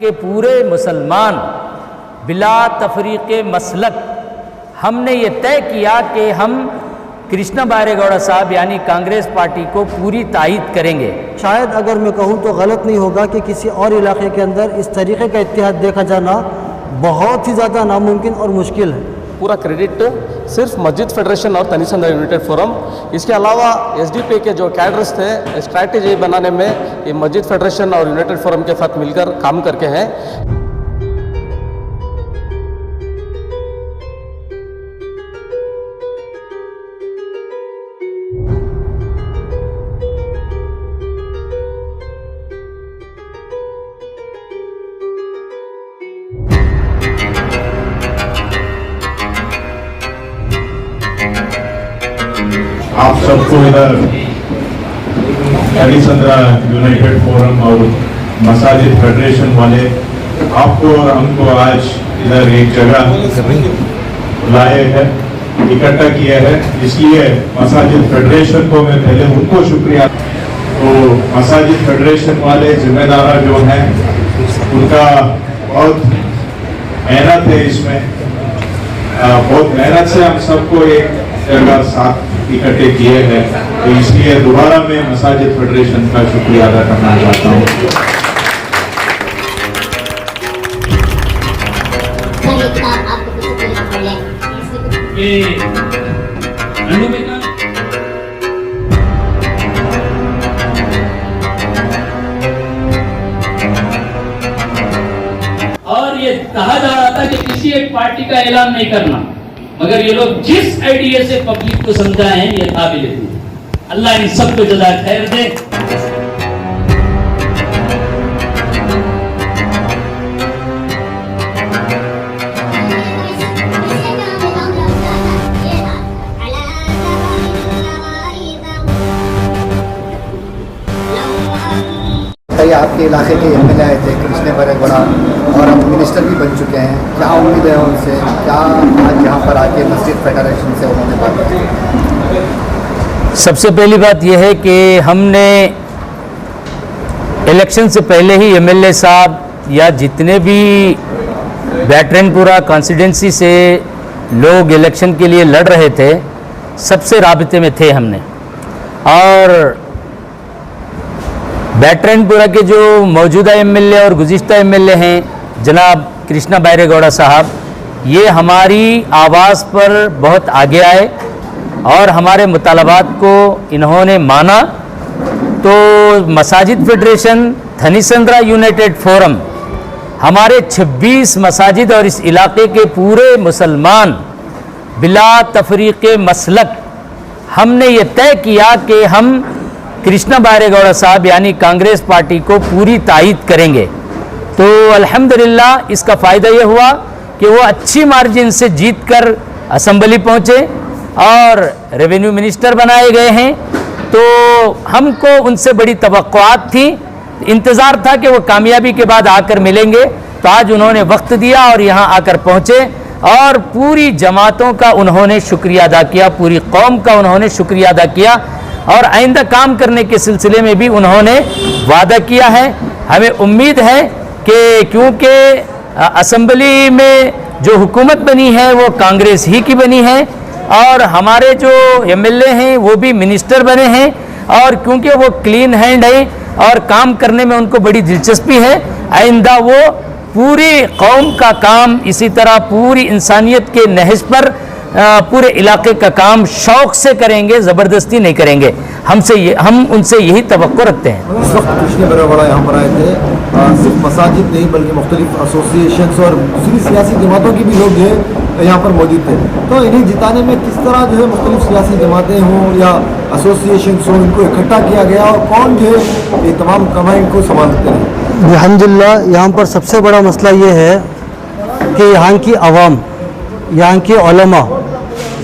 के पूरे मुसलमान बिला तफरीक़े मसलक हमने ये तय किया कि हम कृष्णा बैरेगौड़ा साहब यानी कांग्रेस पार्टी को पूरी तायद करेंगे। शायद अगर मैं कहूँ तो गलत नहीं होगा कि किसी और इलाके के अंदर इस तरीके का इत्तेहाद देखा जाना बहुत ही ज़्यादा नामुमकिन और मुश्किल है। पूरा क्रेडिट सिर्फ मस्जिद फेडरेशन और तनिसंद्रा यूनाइटेड फोरम, इसके अलावा एसडीपी के जो कैडर्स थे स्ट्रैटेजी बनाने में ये मस्जिद फेडरेशन और यूनाइटेड फोरम के साथ मिलकर काम करके हैं। आप सबको इधर तनिसंद्रा यूनाइटेड फोरम और मसाजिद फेडरेशन वाले आपको और हमको आज इधर एक जगह लाए हैं, इकट्ठा किया है। इसलिए मसाजिद फेडरेशन को मैं पहले उनको शुक्रिया। तो मसाजिद फेडरेशन वाले जिम्मेदार जो हैं उनका बहुत मेहनत है, इसमें बहुत मेहनत से हम सबको एक जगह साथ इकट्ठे किए हैं। तो इसलिए दोबारा मैं मसाजिद फेडरेशन का शुक्रिया अदा करना चाहता हूँ। और ये कहा जा रहा था कि किसी एक पार्टी का ऐलान नहीं करना, मगर ये लोग जिस आइडिया से पब्लिक को समझाए हैं ये काबिल है। अल्लाह इन सबको जज़ा खैर दे। कई आपके इलाके के एमएलए आए थे कृष्णा बैरेगौड़ा और अब मिनिस्टर भी बन चुके हैं, क्या उम्मीद है उनसे? क्या आज यहाँ पर आके मस्जिद फेडरेशन से उन्होंने बात की? सबसे पहली बात यह है कि हमने इलेक्शन से पहले ही एमएलए साहब या जितने भी बैटरनपुरा कॉन्स्टिट्यूंसी से लोग इलेक्शन के लिए लड़ रहे थे सबसे राबते में थे हमने। और बैटरनपुरा के जो मौजूदा एमएलए और गुज़िश्ता एमएलए हैं जनाब कृष्णा बैरेगौड़ा साहब, ये हमारी आवाज़ पर बहुत आगे आए और हमारे मुतालबात को इन्होंने माना। तो मसाजिद फेडरेशन, तनिसंद्रा यूनाइटेड फोरम, हमारे 26 मसाजिद और इस इलाके के पूरे मुसलमान बिला तफरीक़े मसलक हमने ये तय किया कि हम कृष्णा बैरेगौड़ा साहब यानी कांग्रेस पार्टी को पूरी तायद करेंगे। तो अल्हम्दुलिल्लाह इसका फ़ायदा ये हुआ कि वो अच्छी मार्जिन से जीत कर असम्बली पहुँचे और रेवेन्यू मिनिस्टर बनाए गए हैं। तो हमको उनसे बड़ी तवक्कुआत थी, इंतज़ार था कि वो कामयाबी के बाद आकर मिलेंगे। तो आज उन्होंने वक्त दिया और यहाँ आकर पहुँचे और पूरी जमातों का उन्होंने शुक्रिया अदा किया, पूरी कौम का उन्होंने शुक्रिया अदा किया और आइंदा काम करने के सिलसिले में भी उन्होंने वादा किया है। हमें उम्मीद है कि क्योंकि असम्बली में जो हुकूमत बनी है वो कांग्रेस ही की बनी है और हमारे जो एमएलए हैं वो भी मिनिस्टर बने हैं और क्योंकि वो क्लीन हैंड हैं और काम करने में उनको बड़ी दिलचस्पी है, आइंदा वो पूरी कौम का काम इसी तरह पूरी इंसानियत के नहज पर पूरे इलाके का काम शौक़ से करेंगे, ज़बरदस्ती नहीं करेंगे। हम उनसे यही तवक्को रखते हैं। इस वक्त कृष्णा बैरेगौड़ा यहाँ पर आए थे, सिर्फ मसाजिद नहीं बल्कि मुख्तलिफ एसोसिएशंस और दूसरी सियासी जमातों की भी लोग जो है यहाँ पर मौजूद थे। तो इन्हें जिताने में किस तरह जो है मुख्तलिफ सियासी जमातें हों या एसोसिएशंस हों, इनको इकट्ठा किया गया और कौन जो है ये तमाम कमाई को संभालते हैं? अल्हम्दुलिल्लाह यहाँ पर सबसे बड़ा मसला ये है कि यहाँ की आवाम, यहाँ के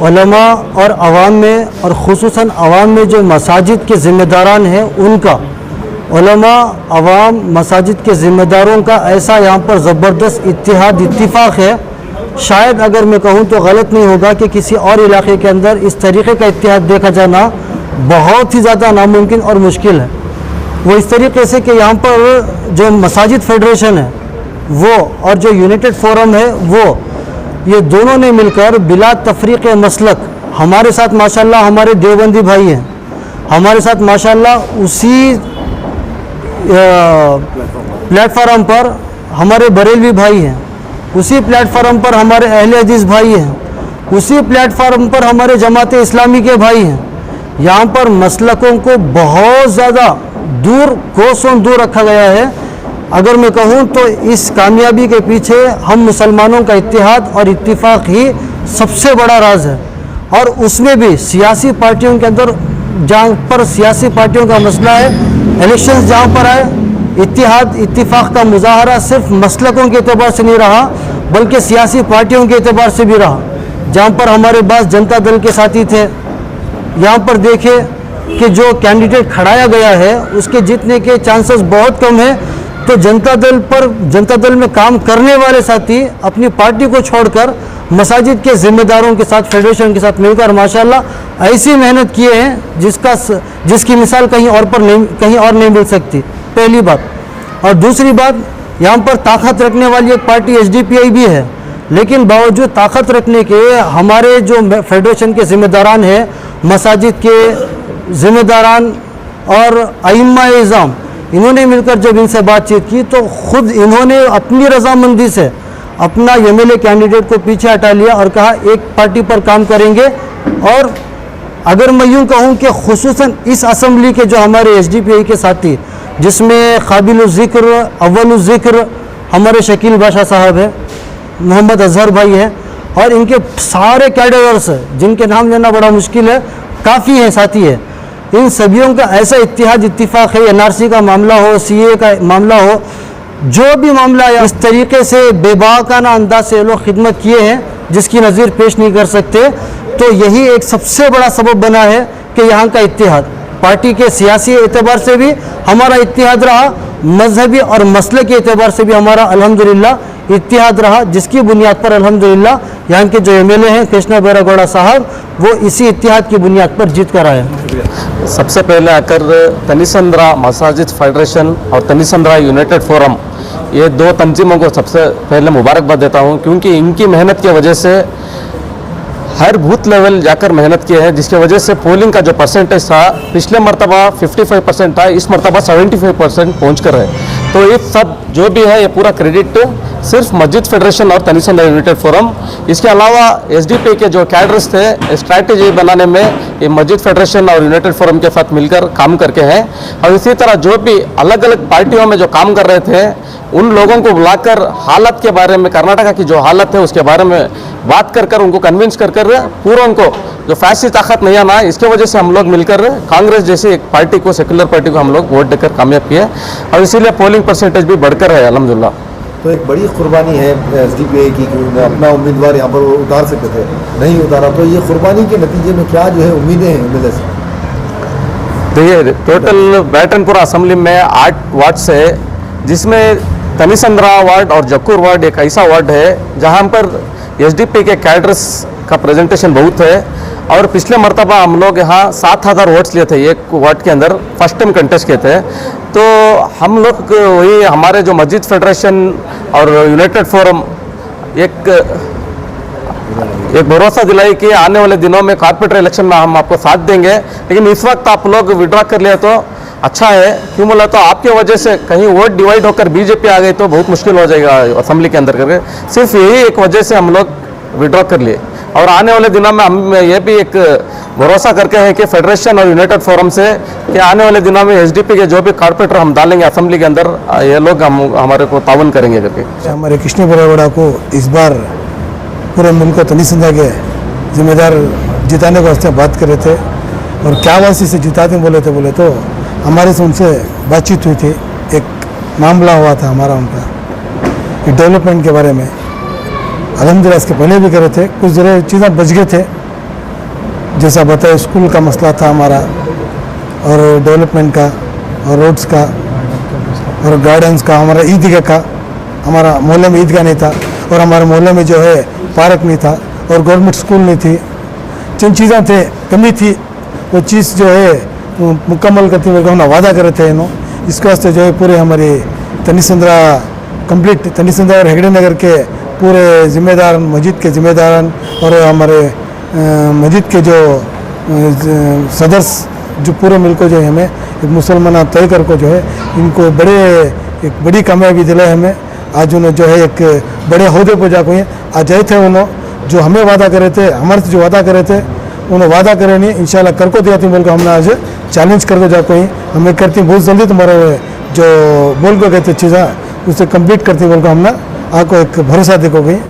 उलमा और आवाम में और ख़ुसूसन आवाम में जो मसाजिद के ज़िम्मेदारान हैं उनका, उलमा, आवाम, मसाजिद के ज़िम्मेदारों का ऐसा यहाँ पर ज़बरदस्त इत्तिफ़ाक़ है। शायद अगर मैं कहूँ तो गलत नहीं होगा कि किसी और इलाके के अंदर इस तरीके का इत्तेहाद देखा जाना बहुत ही ज़्यादा नामुमकिन और मुश्किल है। वो इस तरीके से कि यहाँ पर जो मसाजिद फेडरेशन है वो और जो यूनाइटेड फोरम है वो, ये दोनों ने मिलकर बिला तफरीक मसलक हमारे साथ माशाल्लाह हमारे देवबंदी भाई हैं, हमारे साथ माशाल्लाह उसी प्लेटफार्म पर हमारे बरेलवी भाई हैं, उसी प्लेटफार्म पर हमारे अहले हदीस भाई हैं, उसी प्लेटफार्म पर हमारे जमात इस्लामी के भाई हैं। यहाँ पर मसलकों को बहुत ज़्यादा दूर, कोसों दूर रखा गया है। अगर मैं कहूँ तो इस कामयाबी के पीछे हम मुसलमानों का इत्तेहाद और इत्तिफाक ही सबसे बड़ा राज है। और उसमें भी सियासी पार्टियों के अंदर, जहाँ पर सियासी पार्टियों का मसला है, इलेक्शंस जहाँ पर आए, इत्तिहाद इत्तिफाक का मुजाहरा सिर्फ मसलकों के एतबार से नहीं रहा बल्कि सियासी पार्टियों के एतबार से भी रहा। जहाँ पर हमारे पास जनता दल के साथी थे, यहाँ पर देखे कि जो कैंडिडेट खड़ाया गया है उसके जीतने के चांसेस बहुत कम है, तो जनता दल में काम करने वाले साथी अपनी पार्टी को छोड़कर मसाजिद के ज़िम्मेदारों के साथ, फेडरेशन के साथ मिलकर माशाल्लाह ऐसी मेहनत किए हैं जिसकी मिसाल कहीं और नहीं मिल सकती, पहली बात। और दूसरी बात, यहाँ पर ताकत रखने वाली एक पार्टी एसडीपीआई भी है, लेकिन बावजूद ताकत रखने के हमारे जो फेडरेशन के ज़िम्मेदारान हैं, मसाजिद के ज़िम्मेदारान और अइम्मा इज़ाम, इन्होंने मिलकर जब इनसे बातचीत की तो ख़ुद इन्होंने अपनी रजामंदी से अपना एमएलए कैंडिडेट को पीछे हटा लिया और कहा एक पार्टी पर काम करेंगे। और अगर मैं यूँ कहूँ कि खुसूसन इस असम्बली के जो हमारे एसडीपीआई के साथी, जिसमें काबिल ज़िक्र, अव्वल ज़िक्र हमारे शकील बादशाह साहब हैं, मोहम्मद अजहर भाई हैं, और इनके सारे कैडर्स जिनके नाम लेना बड़ा मुश्किल है, काफ़ी हैं साथी है। इन सभियों का ऐसा इत्तिहाद इत्तिफाक है, एनआरसी का मामला हो, सीए का मामला हो, जो भी मामला है, इस तरीके से बेबाकाना अंदाज से लोग खिदमत किए हैं जिसकी नज़ीर पेश नहीं कर सकते। तो यही एक सबसे बड़ा सबब बना है कि यहाँ का इत्तिहाद, पार्टी के सियासी एतबार से भी हमारा इत्तिहाद रहा, मजहबी और मसले के एतबार से भी हमारा अल्हम्दुलिल्लाह इत्तिहाद रहा, जिसकी बुनियाद पर अल्हम्दुलिल्लाह यहाँ के जो एमएलए हैं कृष्णा बैरागौड़ा साहब, वो इसी इत्तिहाद की बुनियाद पर जीत कर आए। सबसे पहले आकर तनिसंद्रा मसाजिद फेडरेशन और तनिसंद्रा यूनाइटेड फोरम, ये दो तंजीमों को सबसे पहले मुबारकबाद देता हूँ, क्योंकि इनकी मेहनत की वजह से हर बूथ लेवल जाकर मेहनत किए हैं, जिसकी वजह से पोलिंग का जो परसेंटेज था पिछले मरतबा 55% था, इस मरतबा 75% पहुँच कर है। तो ये सब जो भी है ये पूरा क्रेडिट सिर्फ मस्जिद फेडरेशन और तनिसंद्रा यूनाइटेड फोरम, इसके अलावा एसडीपी के जो कैडर्स थे स्ट्रैटेजी बनाने में ये मस्जिद फेडरेशन और यूनाइटेड फोरम के साथ मिलकर काम करके हैं। और इसी तरह जो भी अलग अलग पार्टियों में जो काम कर रहे थे उन लोगों को बुलाकर हालत के बारे में, कर्नाटका की जो हालत है उसके बारे में बात कर उनको कन्विंस कर पूरा उनको जो फैसली ताकत नहीं आना, इसके वजह से हम लोग मिलकर कांग्रेस जैसी एक पार्टी को, सेकुलर पार्टी को हम लोग वोट देकर कामयाब किए और इसीलिए पोलिंग परसेंटेज भी बढ़कर है अल्हम्दुलिल्लाह। तो एक बड़ी कुर्बानी है एसडीपीआई की कि अपना उम्मीदवार यहाँ पर वो उतार सकते थे, नहीं उतारा, तो ये कुर्बानी के नतीजे में क्या जो है उम्मीदें हैं एमएलए से? देखिए, टोटल बैटनपुरा असम्बली में 8 वार्ड्स है, जिसमें तनिसंद्रा वार्ड और जक्कूर वार्ड एक ऐसा वार्ड है जहाँ पर एसडीपी के कैडर्स का प्रेजेंटेशन बहुत है। और पिछले मरतबा हम लोग यहाँ 7000 वोट्स लिए थे एक वार्ड के अंदर, फर्स्ट टाइम कंटेस्ट किए थे। तो हम लोग वही हमारे जो मस्जिद फेडरेशन और यूनाइटेड फोरम एक भरोसा दिलाई कि आने वाले दिनों में कॉर्पोरेटर इलेक्शन में हम आपको साथ देंगे, लेकिन इस वक्त आप लोग विड्रॉ कर लिए तो अच्छा है। क्यों बोला तो आपके वजह से कहीं वोट डिवाइड होकर बीजेपी आ गई तो बहुत मुश्किल हो जाएगा असेंबली के अंदर करके, सिर्फ यही एक वजह से हम लोग विड्रॉ कर लिए। और आने वाले दिनों में हम ये भी एक भरोसा करके हैं कि फेडरेशन और यूनाइटेड फोरम से कि आने वाले दिनों में एसडीपी के जो भी कॉर्पोरेटर हम डालेंगे असेंबली के अंदर, ये लोग हमारे को ताउन करेंगे करके। हमारे कृष्ण बैरागौड़ा को इस बार पूरे मुल्क को तनिसंद्रा के जिम्मेदार जिताने को वास्ते बात कर रहे थे और क्या वासी से जिताते बोले तो हमारे से उनसे बातचीत हुई थी, एक मामला हुआ था हमारा उनका डेवलपमेंट के बारे में। अल्हम्दुलिल्लाह इसके पहले भी करे थे, कुछ जरूर चीज़ें बच गए थे, जैसा बताया स्कूल का मसला था हमारा और डेवलपमेंट का और रोड्स का और गार्डन्स का, हमारा ईदगाह का, हमारा मोहल्ले में ईदगाह नहीं था और हमारे मोहल्ले में जो है पार्क नहीं था और गवर्नमेंट स्कूल नहीं थी। जिन चीज़ें थे कमी थी वो चीज़ जो है मुकम्मल करते हुए हम वादा करे थे इसके वास्ते जो है पूरे हमारे तनिसंद्रा कंप्लीट तनिसंदा और हेगड़े नगर के पूरे जिम्मेदार मस्जिद के जिम्मेदार और हमारे मस्जिद के जो सदस्य जो पूरे मिलकर जो है हमें एक मुसलमान तय कर को जो है इनको एक बड़ी कामयाबी दिलाई हमें। आज उन्होंने जो है एक बड़े अहदे पर जाकर आज आए थे उन्होंने जो हमें वादा करे थे हमारे से जो वादा करे थे उन्होंने वादा करे नहीं इंशाल्लाह कर को दिया थी बोल को हमने आज चैलेंज करके जाको हमें करती बहुत जल्दी तुम्हारे जो बोल को कहते चीज़ा उसे कंप्लीट करती बोल को हमने आपको एक भरोसा देखो गई।